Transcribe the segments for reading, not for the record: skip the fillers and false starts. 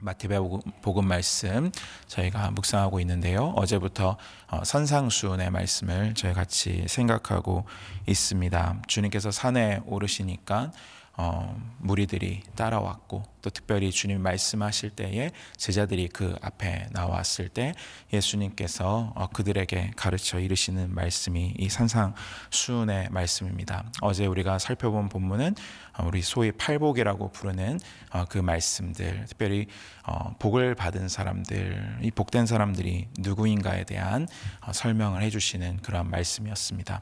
마태복음 말씀 저희가 묵상하고 있는데요. 어제부터 선상수훈의 말씀을 저희 같이 생각하고 있습니다. 주님께서 산에 오르시니까 무리들이 따라왔고, 또 특별히 주님이 말씀하실 때에 제자들이 그 앞에 나왔을 때 예수님께서 그들에게 가르쳐 이르시는 말씀이 이 산상수훈의 말씀입니다. 어제 우리가 살펴본 본문은 우리 소위 팔복이라고 부르는 그 말씀들, 특별히 복을 받은 사람들, 이 복된 사람들이 누구인가에 대한 설명을 해주시는 그런 말씀이었습니다.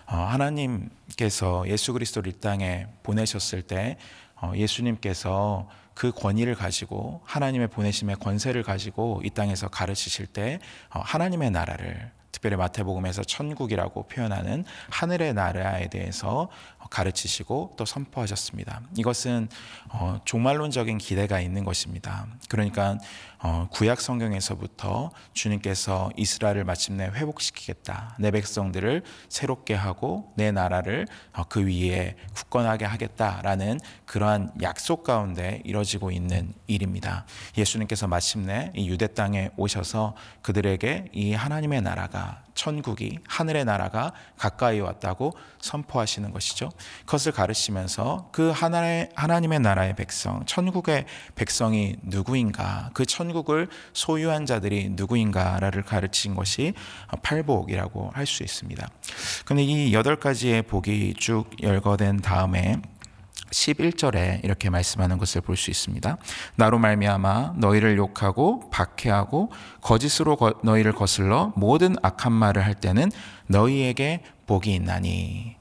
하나님께서 예수 그리스도를 이 땅에 보내셨을 때 예수님께서 그 권위를 가지고, 하나님의 보내심의 권세를 가지고 이 땅에서 가르치실 때 하나님의 나라를, 특별히 마태복음에서 천국이라고 표현하는 하늘의 나라에 대해서 가르치시고 또 선포하셨습니다. 이것은 종말론적인 기대가 있는 것입니다. 그러니까 구약 성경에서부터 주님께서 이스라엘을 마침내 회복시키겠다, 내 백성들을 새롭게 하고 내 나라를 그 위에 굳건하게 하겠다라는 그러한 약속 가운데 이루어지고 있는 일입니다. 예수님께서 마침내 이 유대 땅에 오셔서 그들에게 이 하나님의 나라가, 천국이, 하늘의 나라가 가까이 왔다고 선포하시는 것이죠. 그것을 가르치면서 그 하나님의 나라의 백성, 천국의 백성이 누구인가, 그 천국을 소유한 자들이 누구인가를 가르친 것이 팔복이라고 할 수 있습니다. 그런데 이 8가지의 복이 쭉 열거된 다음에 11절에 이렇게 말씀하는 것을 볼 수 있습니다. 나로 말미암아 너희를 욕하고 박해하고 거짓으로 너희를 거슬러 모든 악한 말을 할 때는 너희에게 복이 있나니.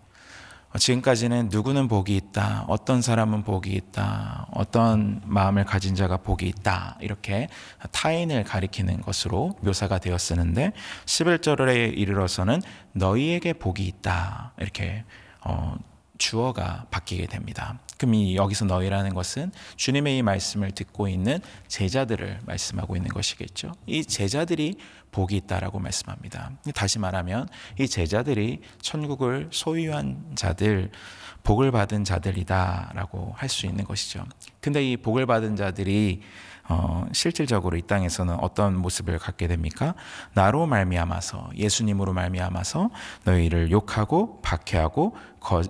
지금까지는 누구는 복이 있다, 어떤 사람은 복이 있다, 어떤 마음을 가진 자가 복이 있다, 이렇게 타인을 가리키는 것으로 묘사가 되었었는데 11절에 이르러서는 너희에게 복이 있다, 이렇게 주어가 바뀌게 됩니다. 그럼 여기서 너희라는 것은 주님의 이 말씀을 듣고 있는 제자들을 말씀하고 있는 것이겠죠. 이 제자들이 복이 있다라고 말씀합니다. 다시 말하면 이 제자들이 천국을 소유한 자들, 복을 받은 자들이다라고 할 수 있는 것이죠. 근데 이 복을 받은 자들이 실질적으로 이 땅에서는 어떤 모습을 갖게 됩니까? 나로 말미암아서, 예수님으로 말미암아서 너희를 욕하고 박해하고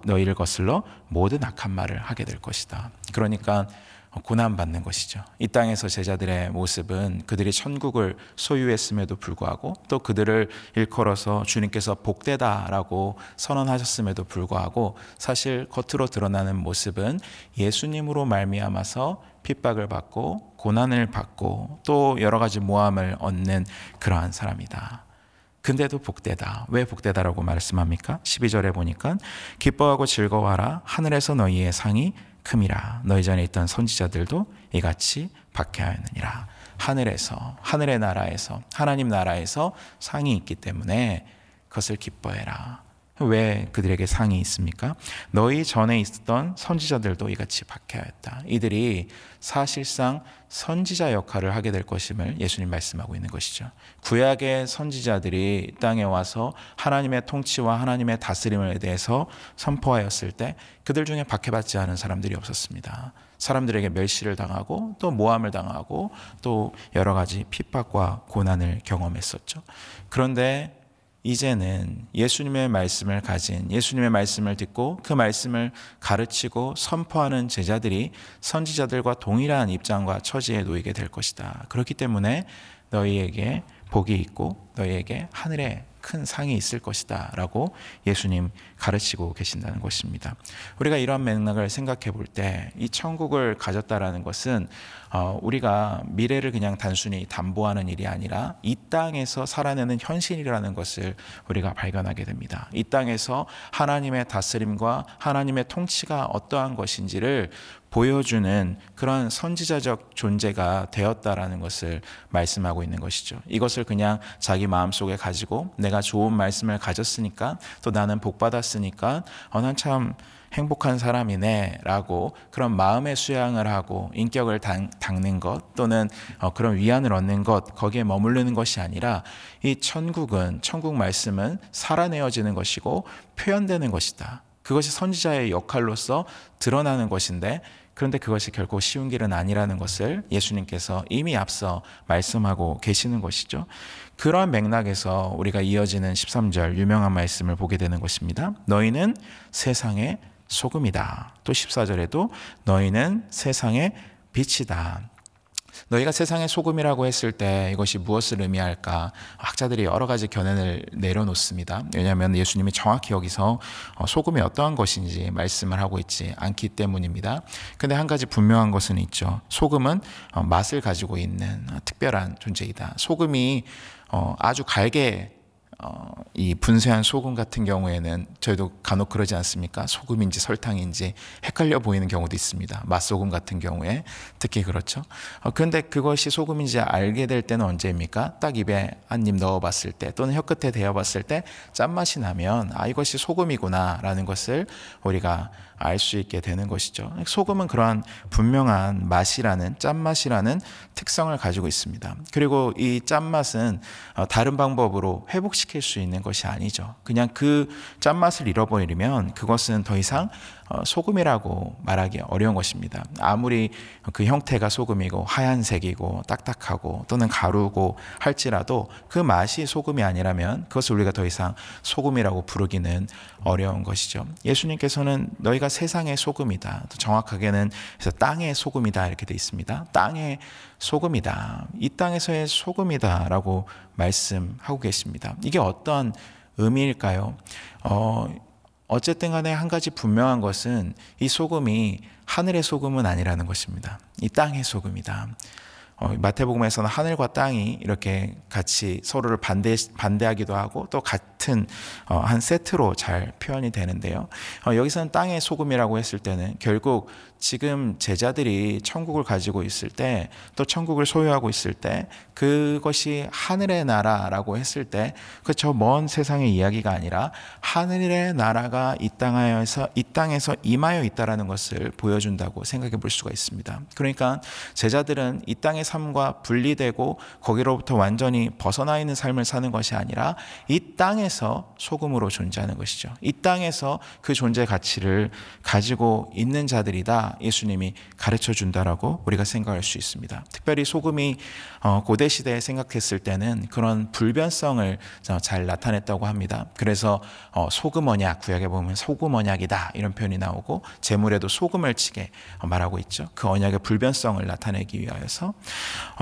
너희를 거슬러 모든 악한 말을 하게 될 것이다. 그러니까 고난받는 것이죠. 이 땅에서 제자들의 모습은 그들이 천국을 소유했음에도 불구하고, 또 그들을 일컬어서 주님께서 복되다라고 선언하셨음에도 불구하고, 사실 겉으로 드러나는 모습은 예수님으로 말미암아서 핍박을 받고 고난을 받고 또 여러 가지 모함을 얻는 그러한 사람이다. 근데도 복되다. 왜 복되다라고 말씀합니까? 12절에 보니까 기뻐하고 즐거워하라, 하늘에서 너희의 상이 큼이라. 너희 전에 있던 선지자들도 이같이 박해하였느니라. 하늘에서, 하늘의 나라에서, 하나님 나라에서 상이 있기 때문에 그것을 기뻐해라. 왜 그들에게 상이 있습니까? 너희 전에 있었던 선지자들도 이같이 박해하였다. 이들이 사실상 선지자 역할을 하게 될 것임을 예수님 말씀하고 있는 것이죠. 구약의 선지자들이 땅에 와서 하나님의 통치와 하나님의 다스림에 대해서 선포하였을 때 그들 중에 박해받지 않은 사람들이 없었습니다. 사람들에게 멸시를 당하고 또 모함을 당하고 또 여러 가지 핍박과 고난을 경험했었죠. 그런데 이제는 예수님의 말씀을 가진, 예수님의 말씀을 듣고 그 말씀을 가르치고 선포하는 제자들이 선지자들과 동일한 입장과 처지에 놓이게 될 것이다. 그렇기 때문에 너희에게 복이 있고 너희에게 하늘에 큰 상이 있을 것이다 라고 예수님 가르치고 계신다는 것입니다. 우리가 이런 맥락을 생각해 볼 때 이 천국을 가졌다라는 것은 우리가 미래를 그냥 단순히 담보하는 일이 아니라 이 땅에서 살아내는 현실이라는 것을 우리가 발견하게 됩니다. 이 땅에서 하나님의 다스림과 하나님의 통치가 어떠한 것인지를 보여주는 그런 선지자적 존재가 되었다라는 것을 말씀하고 있는 것이죠. 이것을 그냥 자기 마음속에 가지고 내가 좋은 말씀을 가졌으니까, 또 나는 복 받았으니까 난 참 행복한 사람이네 라고 그런 마음의 수양을 하고 인격을 닦는 것, 또는 그런 위안을 얻는 것, 거기에 머무르는 것이 아니라 이 천국은, 천국 말씀은 살아내어지는 것이고 표현되는 것이다. 그것이 선지자의 역할로서 드러나는 것인데, 그런데 그것이 결코 쉬운 길은 아니라는 것을 예수님께서 이미 앞서 말씀하고 계시는 것이죠. 그러한 맥락에서 우리가 이어지는 13절 유명한 말씀을 보게 되는 것입니다. 너희는 세상의 소금이다. 또 14절에도 너희는 세상의 빛이다. 너희가 세상의 소금이라고 했을 때 이것이 무엇을 의미할까? 학자들이 여러 가지 견해를 내려놓습니다. 왜냐하면 예수님이 정확히 여기서 소금이 어떠한 것인지 말씀을 하고 있지 않기 때문입니다. 근데 한 가지 분명한 것은 있죠. 소금은 맛을 가지고 있는 특별한 존재이다. 소금이 아주 갈게 이 분쇄한 소금 같은 경우에는 저희도 간혹 그러지 않습니까? 소금인지 설탕인지 헷갈려 보이는 경우도 있습니다. 맛소금 같은 경우에 특히 그렇죠. 그런데 그것이 소금인지 알게 될 때는 언제입니까? 딱 입에 한 입 넣어봤을 때 또는 혀끝에 대어봤을 때 짠맛이 나면 이것이 소금이구나 라는 것을 우리가 알 수 있게 되는 것이죠. 소금은 그러한 분명한 맛이라는 짠맛이라는 특성을 가지고 있습니다. 그리고 이 짠맛은 다른 방법으로 회복시킬 수 있는 것이 아니죠. 그냥 그 짠맛을 잃어버리면 그것은 더 이상 소금이라고 말하기 어려운 것입니다. 아무리 그 형태가 소금이고 하얀색이고 딱딱하고 또는 가루고 할지라도 그 맛이 소금이 아니라면 그것을 우리가 더 이상 소금이라고 부르기는 어려운 것이죠. 예수님께서는 너희가 세상의 소금이다. 정확하게는 그래서 땅의 소금이다 이렇게 되어 있습니다. 땅의 소금이다. 이 땅에서의 소금이다라고 말씀하고 계십니다. 이게 어떤 의미일까요? 어쨌든 간에 한 가지 분명한 것은 이 소금이 하늘의 소금은 아니라는 것입니다. 이 땅의 소금이다. 마태복음에서는 하늘과 땅이 이렇게 같이 서로를 반대하기도 하고 또 같은 한 세트로 잘 표현이 되는데요. 여기서는 땅의 소금이라고 했을 때는 결국 지금 제자들이 천국을 가지고 있을 때 또 천국을 소유하고 있을 때 그것이 하늘의 나라라고 했을 때 그 저 먼 세상의 이야기가 아니라 하늘의 나라가 이 땅에서 임하여 있다라는 것을 보여준다고 생각해 볼 수가 있습니다. 그러니까 제자들은 이 땅의 삶과 분리되고 거기로부터 완전히 벗어나 있는 삶을 사는 것이 아니라 이 땅에서 소금으로 존재하는 것이죠. 이 땅에서 그 존재 가치를 가지고 있는 자들이다. 예수님이 가르쳐 준다라고 우리가 생각할 수 있습니다. 특별히 소금이 고대 시대에 생각했을 때는 그런 불변성을 잘 나타냈다고 합니다. 그래서 소금 언약, 구약에 보면 소금 언약이다 이런 표현이 나오고 제물에도 소금을 치게 말하고 있죠. 그 언약의 불변성을 나타내기 위하여서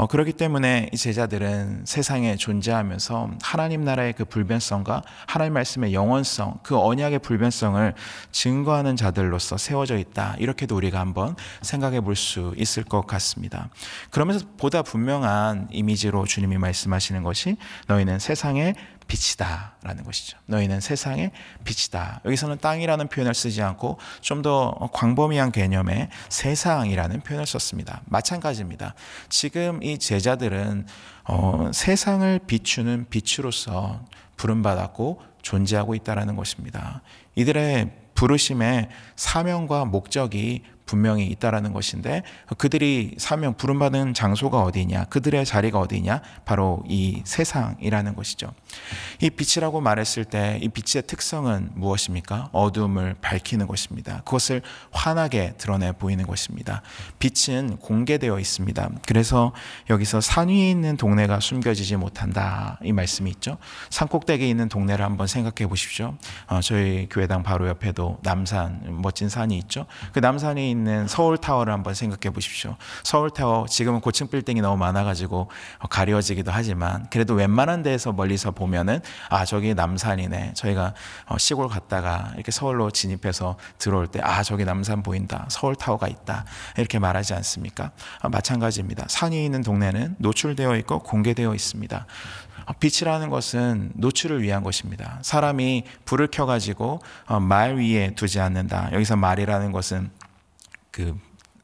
그렇기 때문에 이 제자들은 세상에 존재하면서 하나님 나라의 그 불변성과 하나님 말씀의 영원성, 그 언약의 불변성을 증거하는 자들로서 세워져 있다. 이렇게도 우리가 한번 생각해 볼 수 있을 것 같습니다. 그러면서 보다 분명한 이미지로 주님이 말씀하시는 것이 너희는 세상의 빛이다 라는 것이죠. 너희는 세상의 빛이다. 여기서는 땅이라는 표현을 쓰지 않고 좀 더 광범위한 개념의 세상이라는 표현을 썼습니다. 마찬가지입니다. 지금 이 제자들은 세상을 비추는 빛으로서 부름받았고 존재하고 있다는 것입니다. 이들의 부르심의 사명과 목적이 분명히 있다라는 것인데 그들이 사명 부름받은 장소가 어디냐, 그들의 자리가 어디냐, 바로 이 세상이라는 것이죠. 이 빛이라고 말했을 때 이 빛의 특성은 무엇입니까? 어둠을 밝히는 것입니다. 그것을 환하게 드러내 보이는 것입니다. 빛은 공개되어 있습니다. 그래서 여기서 산 위에 있는 동네가 숨겨지지 못한다 이 말씀이 있죠. 산꼭대기에 있는 동네를 한번 생각해 보십시오. 저희 교회당 바로 옆에도 남산, 멋진 산이 있죠. 그 남산에 있는 서울타워를 한번 생각해 보십시오. 서울타워 지금은 고층 빌딩이 너무 많아가지고 가려지기도 하지만 그래도 웬만한 데에서 멀리서 보면은 저기 남산이네. 저희가 시골 갔다가 이렇게 서울로 진입해서 들어올 때 저기 남산 보인다. 서울타워가 있다. 이렇게 말하지 않습니까? 마찬가지입니다. 산 위에 있는 동네는 노출되어 있고 공개되어 있습니다. 빛이라는 것은 노출을 위한 것입니다. 사람이 불을 켜가지고 말 위에 두지 않는다. 여기서 말이라는 것은 그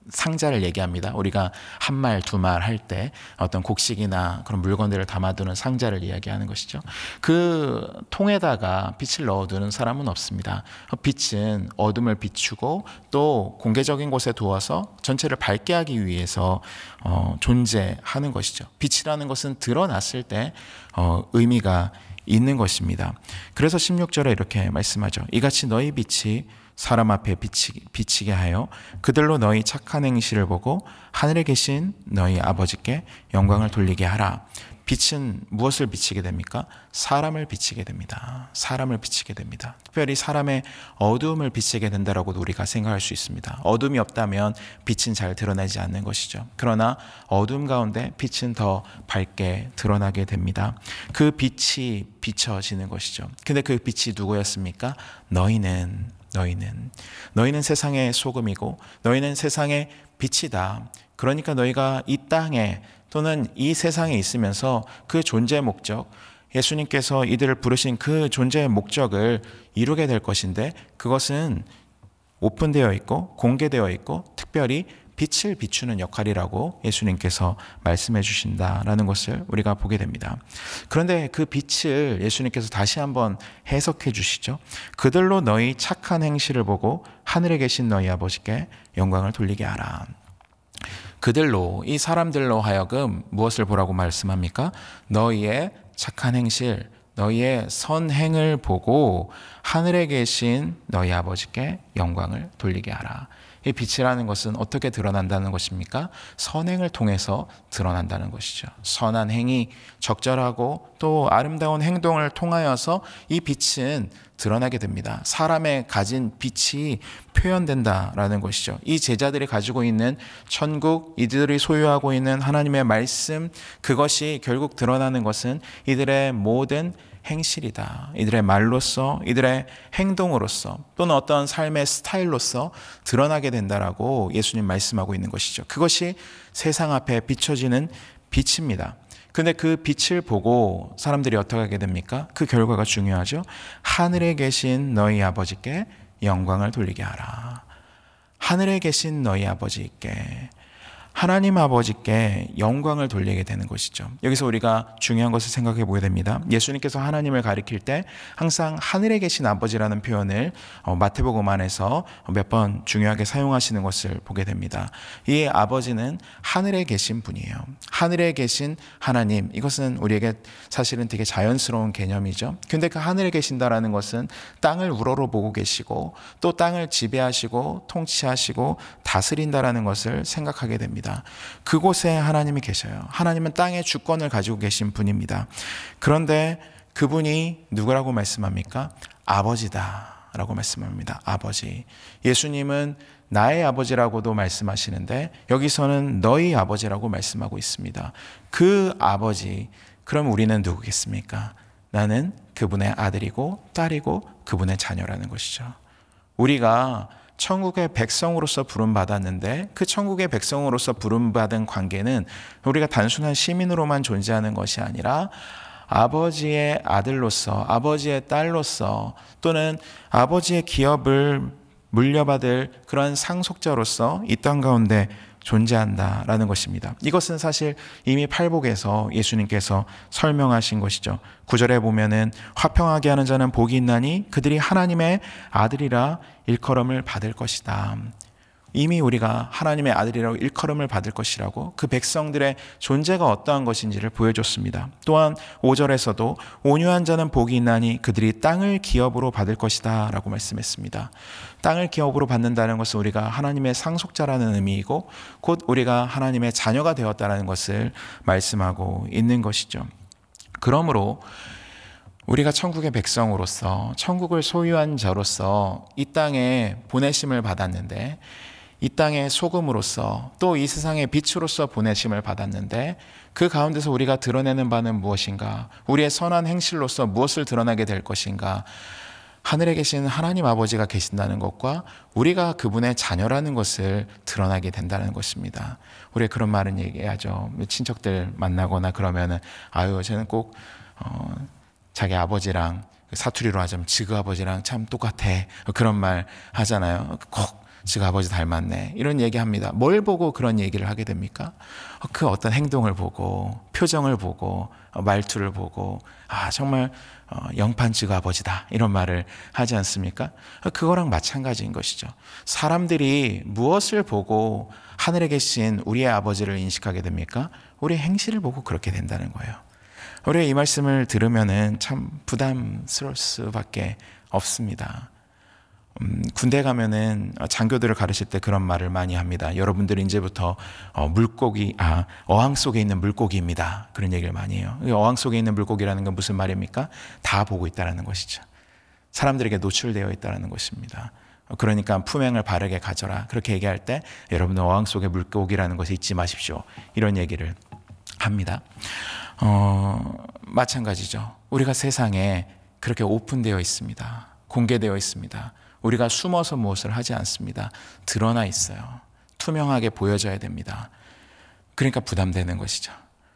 상자를 얘기합니다. 우리가 한 말, 두 말 할 때 어떤 곡식이나 그런 물건들을 담아두는 상자를 이야기하는 것이죠. 그 통에다가 빛을 넣어두는 사람은 없습니다. 빛은 어둠을 비추고 또 공개적인 곳에 두어서 전체를 밝게 하기 위해서 존재하는 것이죠. 빛이라는 것은 드러났을 때 의미가 있는 것입니다. 그래서 16절에 이렇게 말씀하죠. 이같이 너희 빛이 사람 앞에 비치게 하여 그들로 너희 착한 행실을 보고 하늘에 계신 너희 아버지께 영광을 돌리게 하라. 빛은 무엇을 비치게 됩니까? 사람을 비치게 됩니다. 사람을 비치게 됩니다. 특별히 사람의 어두움을 비치게 된다라고도 우리가 생각할 수 있습니다. 어둠이 없다면 빛은 잘 드러나지 않는 것이죠. 그러나 어둠 가운데 빛은 더 밝게 드러나게 됩니다. 그 빛이 비춰지는 것이죠. 근데 그 빛이 누구였습니까? 너희는 세상의 소금이고 너희는 세상의 빛이다. 그러니까 너희가 이 땅에 또는 이 세상에 있으면서 그 존재의 목적, 예수님께서 이들을 부르신 그 존재의 목적을 이루게 될 것인데 그것은 오픈되어 있고 공개되어 있고 특별히 빛을 비추는 역할이라고 예수님께서 말씀해 주신다라는 것을 우리가 보게 됩니다. 그런데 그 빛을 예수님께서 다시 한번 해석해 주시죠. 그들로 너희 착한 행실을 보고 하늘에 계신 너희 아버지께 영광을 돌리게 하라. 그들로, 이 사람들로 하여금 무엇을 보라고 말씀합니까? 너희의 착한 행실, 너희의 선행을 보고 하늘에 계신 너희 아버지께 영광을 돌리게 하라. 이 빛이라는 것은 어떻게 드러난다는 것입니까? 선행을 통해서 드러난다는 것이죠. 선한 행위, 적절하고 또 아름다운 행동을 통하여서 이 빛은 드러나게 됩니다. 사람의 가진 빛이 표현된다라는 것이죠. 이 제자들이 가지고 있는 천국, 이들이 소유하고 있는 하나님의 말씀, 그것이 결국 드러나는 것은 이들의 모든 행실이다. 이들의 말로서, 이들의 행동으로서 또는 어떤 삶의 스타일로서 드러나게 된다라고 예수님 말씀하고 있는 것이죠. 그것이 세상 앞에 비춰지는 빛입니다. 근데 그 빛을 보고 사람들이 어떻게 하게 됩니까? 그 결과가 중요하죠. 하늘에 계신 너희 아버지께 영광을 돌리게 하라. 하늘에 계신 너희 아버지께, 하나님 아버지께 영광을 돌리게 되는 것이죠. 여기서 우리가 중요한 것을 생각해 보게 됩니다. 예수님께서 하나님을 가리킬 때 항상 하늘에 계신 아버지라는 표현을 마태복음 안에서 몇 번 중요하게 사용하시는 것을 보게 됩니다. 이 아버지는 하늘에 계신 분이에요. 하늘에 계신 하나님, 이것은 우리에게 사실은 되게 자연스러운 개념이죠. 근데 그 하늘에 계신다라는 것은 땅을 우러러 보고 계시고 또 땅을 지배하시고 통치하시고 다스린다라는 것을 생각하게 됩니다. 그곳에 하나님이 계셔요. 하나님은 땅의 주권을 가지고 계신 분입니다. 그런데 그분이 누구라고 말씀합니까? 아버지다 라고 말씀합니다. 아버지. 예수님은 나의 아버지라고도 말씀하시는데 여기서는 너희 아버지라고 말씀하고 있습니다. 그 아버지, 그럼 우리는 누구겠습니까? 나는 그분의 아들이고 딸이고 그분의 자녀라는 것이죠. 우리가 천국의 백성으로서 부름받았는데 그 천국의 백성으로서 부름받은 관계는 우리가 단순한 시민으로만 존재하는 것이 아니라 아버지의 아들로서, 아버지의 딸로서 또는 아버지의 기업을 물려받을 그런 상속자로서 이 땅 가운데 존재한다라는 것입니다. 이것은 사실 이미 팔복에서 예수님께서 설명하신 것이죠. 9절에 보면은 화평하게 하는 자는 복이 있나니 그들이 하나님의 아들이라 일컬음을 받을 것이다. 이미 우리가 하나님의 아들이라고 일컬음을 받을 것이라고 그 백성들의 존재가 어떠한 것인지를 보여줬습니다. 또한 5절에서도 온유한 자는 복이 있나니 그들이 땅을 기업으로 받을 것이다 라고 말씀했습니다. 땅을 기업으로 받는다는 것은 우리가 하나님의 상속자라는 의미이고 곧 우리가 하나님의 자녀가 되었다는 것을 말씀하고 있는 것이죠. 그러므로 우리가 천국의 백성으로서 천국을 소유한 자로서 이 땅에 보내심을 받았는데 이 땅의 소금으로서 또 이 세상의 빛으로서 보내심을 받았는데 그 가운데서 우리가 드러내는 바는 무엇인가? 우리의 선한 행실로서 무엇을 드러나게 될 것인가? 하늘에 계신 하나님 아버지가 계신다는 것과 우리가 그분의 자녀라는 것을 드러나게 된다는 것입니다. 우리 그런 말은 얘기하죠. 친척들 만나거나 그러면은 아유 저는 꼭 자기 아버지랑 사투리로 하자면 지그 아버지랑 참 똑같아 그런 말 하잖아요. 꼭 지그 아버지 닮았네 이런 얘기합니다. 뭘 보고 그런 얘기를 하게 됩니까? 그 어떤 행동을 보고 표정을 보고 말투를 보고 아 정말 영판 지그 아버지다 이런 말을 하지 않습니까? 그거랑 마찬가지인 것이죠. 사람들이 무엇을 보고 하늘에 계신 우리의 아버지를 인식하게 됩니까? 우리의 행실을 보고 그렇게 된다는 거예요. 우리가 이 말씀을 들으면은 참 부담스러울 수밖에 없습니다. 군대 가면은 장교들을 가르칠 때 그런 말을 많이 합니다. 여러분들은 이제부터 어항 속에 있는 물고기입니다. 그런 얘기를 많이 해요. 어항 속에 있는 물고기라는 건 무슨 말입니까? 다 보고 있다는 것이죠. 사람들에게 노출되어 있다는 것입니다. 그러니까 품행을 바르게 가져라. 그렇게 얘기할 때 여러분 어항 속의 물고기라는 것을 잊지 마십시오. 이런 얘기를 합니다. 마찬가지죠. 우리가 세상에 그렇게 오픈되어 있습니다. 공개되어 있습니다. 우리가 숨어서 무엇을 하지 않습니다. 드러나 있어요. 투명하게 보여져야 됩니다. 그러니까 부담되는 것이죠.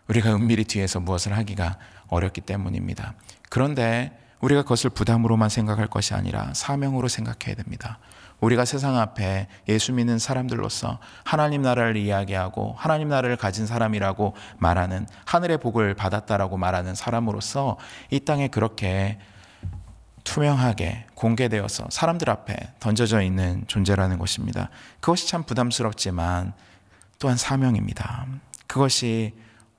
우리가 은밀히 뒤에서 무엇을 하기가 어렵기 때문입니다. 그런데 우리가 그것을 부담으로만 생각할 것이 아니라 사명으로 생각해야 됩니다. 우리가 세상 앞에 예수 믿는 사람들로서 하나님 나라를 이야기하고 하나님 나라를 가진 사람이라고 말하는, 하늘의 복을 받았다라고 말하는 사람으로서 이 땅에 그렇게 투명하게 공개되어서 사람들 앞에 던져져 있는 존재라는 것입니다. 그것이 참 부담스럽지만 또한 사명입니다. 그것이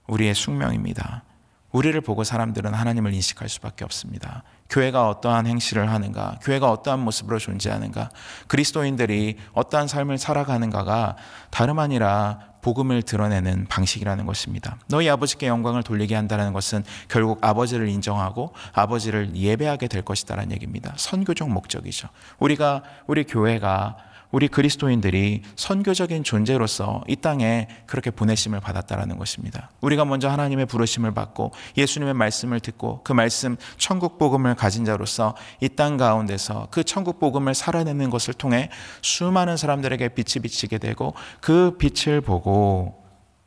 우리의 숙명입니다. 우리를 보고 사람들은 하나님을 인식할 수밖에 없습니다. 교회가 어떠한 행실을 하는가, 교회가 어떠한 모습으로 존재하는가, 그리스도인들이 어떠한 삶을 살아가는가가 다름 아니라 복음을 드러내는 방식이라는 것입니다. 너희 아버지께 영광을 돌리게 한다는 것은 결국 아버지를 인정하고 아버지를 예배하게 될 것이다라는 얘기입니다. 선교적 목적이죠. 우리 교회가, 우리 그리스도인들이 선교적인 존재로서 이 땅에 그렇게 보내심을 받았다라는 것입니다. 우리가 먼저 하나님의 부르심을 받고 예수님의 말씀을 듣고 그 말씀 천국 복음을 가진 자로서 이 땅 가운데서 그 천국 복음을 살아내는 것을 통해 수많은 사람들에게 빛이 비치게 되고 그 빛을 보고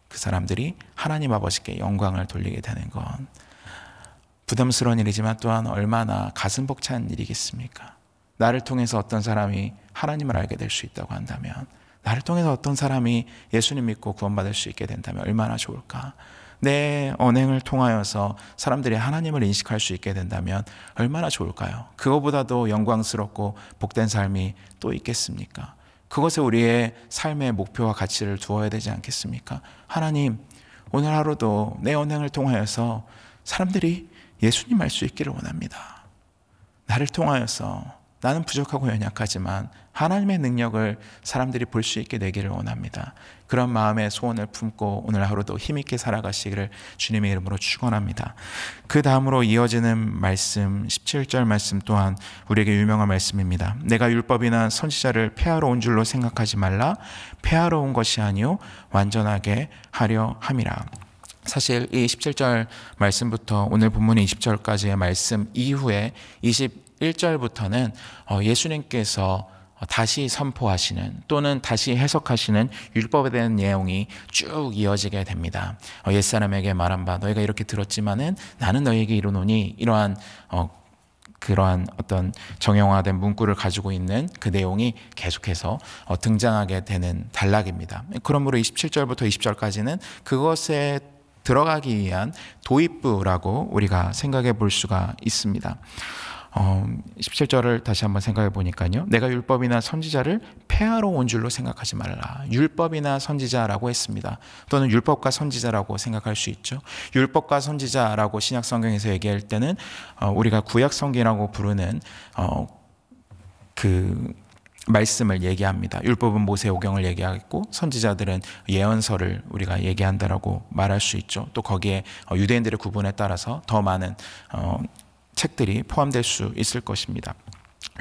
그 사람들이 하나님 아버지께 영광을 돌리게 되는 건 부담스러운 일이지만 또한 얼마나 가슴 벅찬 일이겠습니까? 나를 통해서 어떤 사람이 하나님을 알게 될 수 있다고 한다면, 나를 통해서 어떤 사람이 예수님 믿고 구원받을 수 있게 된다면 얼마나 좋을까? 내 언행을 통하여서 사람들이 하나님을 인식할 수 있게 된다면 얼마나 좋을까요? 그거보다도 영광스럽고 복된 삶이 또 있겠습니까? 그것에 우리의 삶의 목표와 가치를 두어야 되지 않겠습니까? 하나님, 오늘 하루도 내 언행을 통하여서 사람들이 예수님 알 수 있기를 원합니다. 나를 통하여서 나는 부족하고 연약하지만 하나님의 능력을 사람들이 볼 수 있게 되기를 원합니다. 그런 마음의 소원을 품고 오늘 하루도 힘있게 살아가시기를 주님의 이름으로 축원합니다. 그 다음으로 이어지는 말씀 17절 말씀 또한 우리에게 유명한 말씀입니다. 내가 율법이나 선지자를 폐하러 온 줄로 생각하지 말라. 폐하러 온 것이 아니요 완전하게 하려 함이라. 사실 이 17절 말씀부터 오늘 본문의 20절까지의 말씀 이후에 21절부터는 예수님께서 다시 선포하시는 또는 다시 해석하시는 율법에 대한 내용이 쭉 이어지게 됩니다. 옛사람에게 말한 바 너희가 이렇게 들었지만은 나는 너희에게 이르노니, 이러한 그러한 어떤 정형화된 문구를 가지고 있는 그 내용이 계속해서 등장하게 되는 단락입니다. 그러므로 27절부터 20절까지는 그것에 들어가기 위한 도입부라고 우리가 생각해 볼 수가 있습니다. 17절을 다시 한번 생각해 보니까요. 내가 율법이나 선지자를 폐하러 온 줄로 생각하지 말라. 율법이나 선지자라고 했습니다. 또는 율법과 선지자라고 생각할 수 있죠. 율법과 선지자라고 신약 성경에서 얘기할 때는 우리가 구약 성경이라고 부르는 그 말씀을 얘기합니다. 율법은 모세오경을 얘기하고 선지자들은 예언서를 우리가 얘기한다라고 말할 수 있죠. 또 거기에 유대인들의 구분에 따라서 더 많은 책들이 포함될 수 있을 것입니다.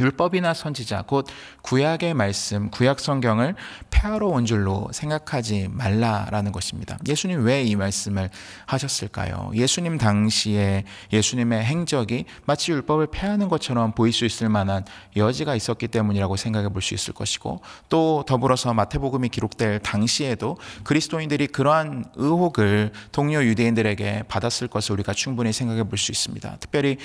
율법이나 선지자, 곧 구약의 말씀, 구약 성경을 폐하러 온 줄로 생각하지 말라라는 것입니다. 예수님 왜 이 말씀을 하셨을까요? 예수님 당시에 예수님의 행적이 마치 율법을 폐하는 것처럼 보일 수 있을 만한 여지가 있었기 때문이라고 생각해 볼 수 있을 것이고, 또 더불어서 마태복음이 기록될 당시에도 그리스도인들이 그러한 의혹을 동료 유대인들에게 받았을 것을 우리가 충분히 생각해 볼 수 있습니다. 특별히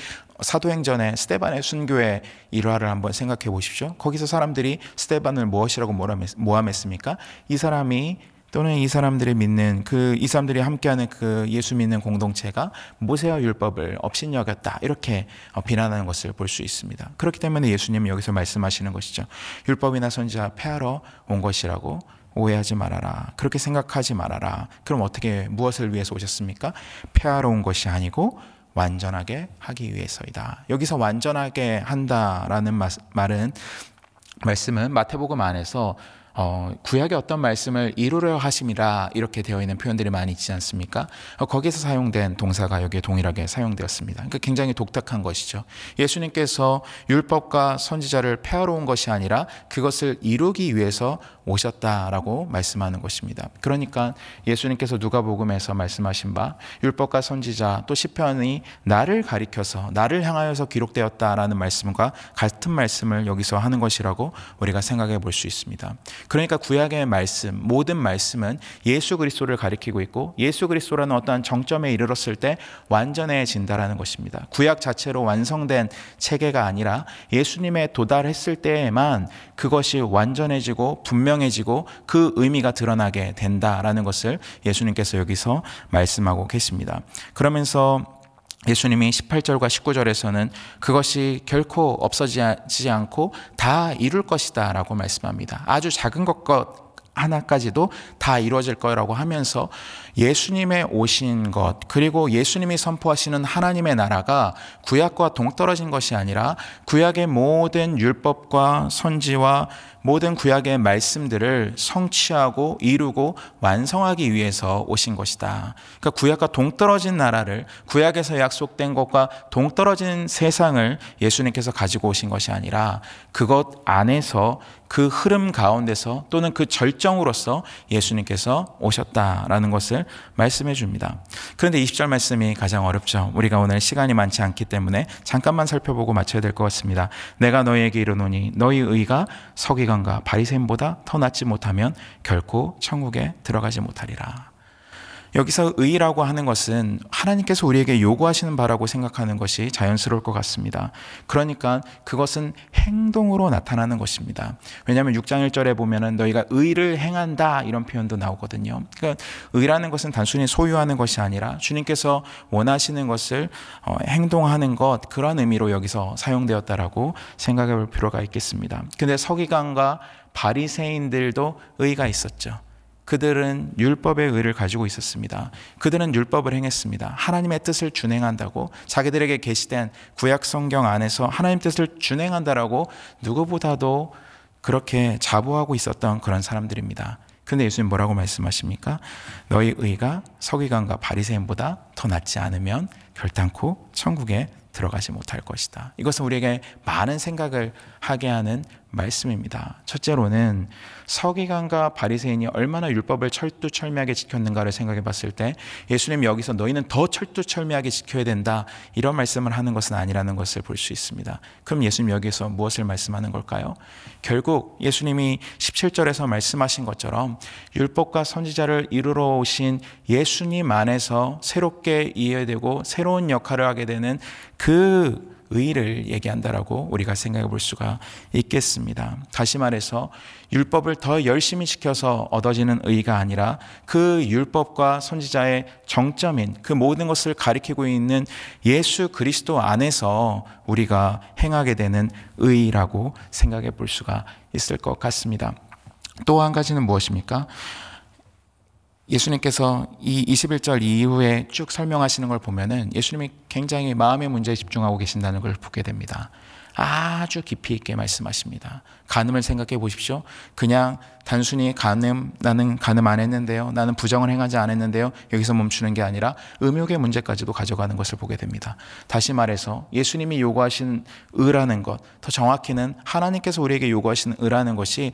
사도행전의 스데반의 순교의 일화를 한번 생각해 보십시오. 거기서 사람들이 스데반을 무엇이라고 모함했습니까? 이 사람이 또는 이 사람들이 믿는 이 사람들이 함께하는 그 예수 믿는 공동체가 모세와 율법을 업신여겼다, 이렇게 비난하는 것을 볼 수 있습니다. 그렇기 때문에 예수님이 여기서 말씀하시는 것이죠. 율법이나 선지자 폐하러 온 것이라고 오해하지 말아라. 그렇게 생각하지 말아라. 그럼 무엇을 위해서 오셨습니까? 폐하러 온 것이 아니고 완전하게 하기 위해서이다. 여기서 완전하게 한다라는 말은 말씀은 마태복음 안에서 구약의 어떤 말씀을 이루려 하심이라 이렇게 되어 있는 표현들이 많이 있지 않습니까? 거기서 사용된 동사가 여기에 동일하게 사용되었습니다. 그러니까 굉장히 독특한 것이죠. 예수님께서 율법과 선지자를 폐하러 온 것이 아니라 그것을 이루기 위해서 오셨다라고 말씀하는 것입니다. 그러니까 예수님께서 누가복음에서 말씀하신 바 율법과 선지자 또 시편이 나를 가리켜서 나를 향하여서 기록되었다라는 말씀과 같은 말씀을 여기서 하는 것이라고 우리가 생각해 볼 수 있습니다. 그러니까 구약의 말씀, 모든 말씀은 예수 그리스도를 가리키고 있고 예수 그리스도라는 어떠한 정점에 이르렀을 때 완전해진다라는 것입니다. 구약 자체로 완성된 체계가 아니라 예수님에 도달했을 때에만 그것이 완전해지고 분명해지고 그 의미가 드러나게 된다라는 것을 예수님께서 여기서 말씀하고 계십니다. 그러면서 예수님이 18절과 19절에서는 그것이 결코 없어지지 않고 다 이룰 것이다 라고 말씀합니다. 아주 작은 것 하나까지도 다 이루어질 거라고 하면서 예수님의 오신 것 그리고 예수님이 선포하시는 하나님의 나라가 구약과 동떨어진 것이 아니라 구약의 모든 율법과 선지와 모든 구약의 말씀들을 성취하고 이루고 완성하기 위해서 오신 것이다. 그러니까 구약과 동떨어진 나라를 구약에서 약속된 것과 동떨어진 세상을 예수님께서 가지고 오신 것이 아니라 그것 안에서 그 흐름 가운데서 또는 그 절정으로서 예수님께서 오셨다라는 것을 말씀해 줍니다. 그런데 20절 말씀이 가장 어렵죠. 우리가 오늘 시간이 많지 않기 때문에 잠깐만 살펴보고 마쳐야 될 것 같습니다. 내가 너희에게 이르노니 너희 의가 서기관과 바리새인보다 더 낫지 못하면 결코 천국에 들어가지 못하리라. 여기서 의라고 하는 것은 하나님께서 우리에게 요구하시는 바라고 생각하는 것이 자연스러울 것 같습니다. 그러니까 그것은 행동으로 나타나는 것입니다. 왜냐하면 6장 1절에 보면은 너희가 의를 행한다 이런 표현도 나오거든요. 그러니까 의라는 것은 단순히 소유하는 것이 아니라 주님께서 원하시는 것을 행동하는 것 그런 의미로 여기서 사용되었다라고 생각해 볼 필요가 있겠습니다. 근데 서기관과 바리새인들도 의가 있었죠. 그들은 율법의 의를 가지고 있었습니다. 그들은 율법을 행했습니다. 하나님의 뜻을 준행한다고 자기들에게 계시된 구약 성경 안에서 하나님 뜻을 준행한다라고 누구보다도 그렇게 자부하고 있었던 그런 사람들입니다. 그런데 예수님 뭐라고 말씀하십니까? 너희 의가 서기관과 바리새인보다 더 낫지 않으면 결단코 천국에 들어가지 못할 것이다. 이것은 우리에게 많은 생각을 하게 하는 말씀입니다. 첫째로는 서기관과 바리새인이 얼마나 율법을 철두철미하게 지켰는가를 생각해 봤을 때 예수님이 여기서 너희는 더 철두철미하게 지켜야 된다 이런 말씀을 하는 것은 아니라는 것을 볼 수 있습니다. 그럼 예수님 여기서 무엇을 말씀하는 걸까요? 결국 예수님이 17절에서 말씀하신 것처럼 율법과 선지자를 이루러 오신 예수님 안에서 새롭게 이해되고 새로운 역할을 하게 되는 그 의를 얘기한다라고 우리가 생각해 볼 수가 있겠습니다. 다시 말해서 율법을 더 열심히 지켜서 얻어지는 의가 아니라 그 율법과 선지자의 정점인 그 모든 것을 가리키고 있는 예수 그리스도 안에서 우리가 행하게 되는 의라고 생각해 볼 수가 있을 것 같습니다. 또 한 가지는 무엇입니까? 예수님께서 이 21절 이후에 쭉 설명하시는 걸 보면은 예수님이 굉장히 마음의 문제에 집중하고 계신다는 걸 보게 됩니다. 아주 깊이 있게 말씀하십니다. 간음을 생각해 보십시오. 그냥 단순히 나는 간음 안 했는데요. 나는 부정을 행하지 않았는데요. 여기서 멈추는 게 아니라 음욕의 문제까지도 가져가는 것을 보게 됩니다. 다시 말해서 예수님이 요구하신 의라는 것, 더 정확히는 하나님께서 우리에게 요구하신 의라는 것이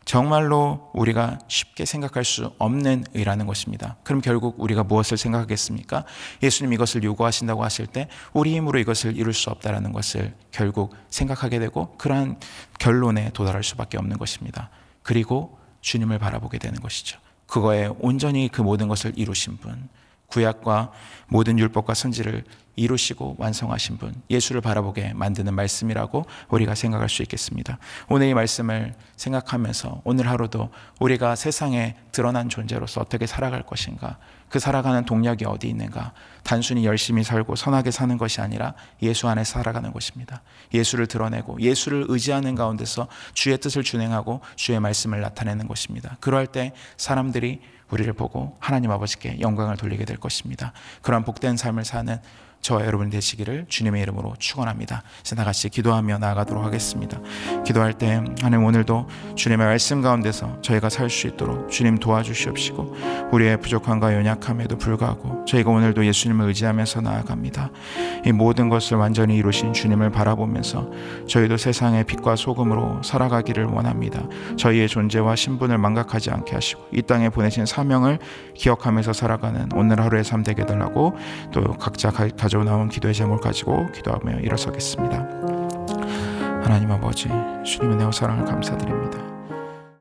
정말로 우리가 쉽게 생각할 수 없는 의라는 것입니다. 그럼 결국 우리가 무엇을 생각하겠습니까? 예수님 이것을 요구하신다고 하실 때 우리 힘으로 이것을 이룰 수 없다는 것을 결국 생각하게 되고 그러한 결론에 도달할 수밖에 없는 것입니다. 그리고 주님을 바라보게 되는 것이죠. 그거에 온전히 그 모든 것을 이루신 분, 구약과 모든 율법과 선지를 이루시고 완성하신 분, 예수를 바라보게 만드는 말씀이라고 우리가 생각할 수 있겠습니다. 오늘 이 말씀을 생각하면서 오늘 하루도 우리가 세상에 드러난 존재로서 어떻게 살아갈 것인가, 그 살아가는 동력이 어디 있는가, 단순히 열심히 살고 선하게 사는 것이 아니라 예수 안에 살아가는 것입니다. 예수를 드러내고 예수를 의지하는 가운데서 주의 뜻을 준행하고 주의 말씀을 나타내는 것입니다. 그럴 때 사람들이 우리를 보고 하나님 아버지께 영광을 돌리게 될 것입니다. 그런 복된 삶을 사는 저와 여러분 되시기를 주님의 이름으로 축원합니다. 이제 다 같이 기도하며 나아가도록 하겠습니다. 기도할 때 하나님 오늘도 주님의 말씀 가운데서 저희가 살 수 있도록 주님 도와주시옵시고, 우리의 부족함과 연약함에도 불구하고 저희가 오늘도 예수님을 의지하면서 나아갑니다. 이 모든 것을 완전히 이루신 주님을 바라보면서 저희도 세상의 빛과 소금으로 살아가기를 원합니다. 저희의 존재와 신분을 망각하지 않게 하시고 이 땅에 보내신 사명을 기억하면서 살아가는 오늘 하루의 삶 되게 해달라고, 또 각자 가져 나온 기도의 제목을 가지고 기도하며 일어서겠습니다. 하나님 아버지, 주님의 은혜와 사랑을 감사드립니다.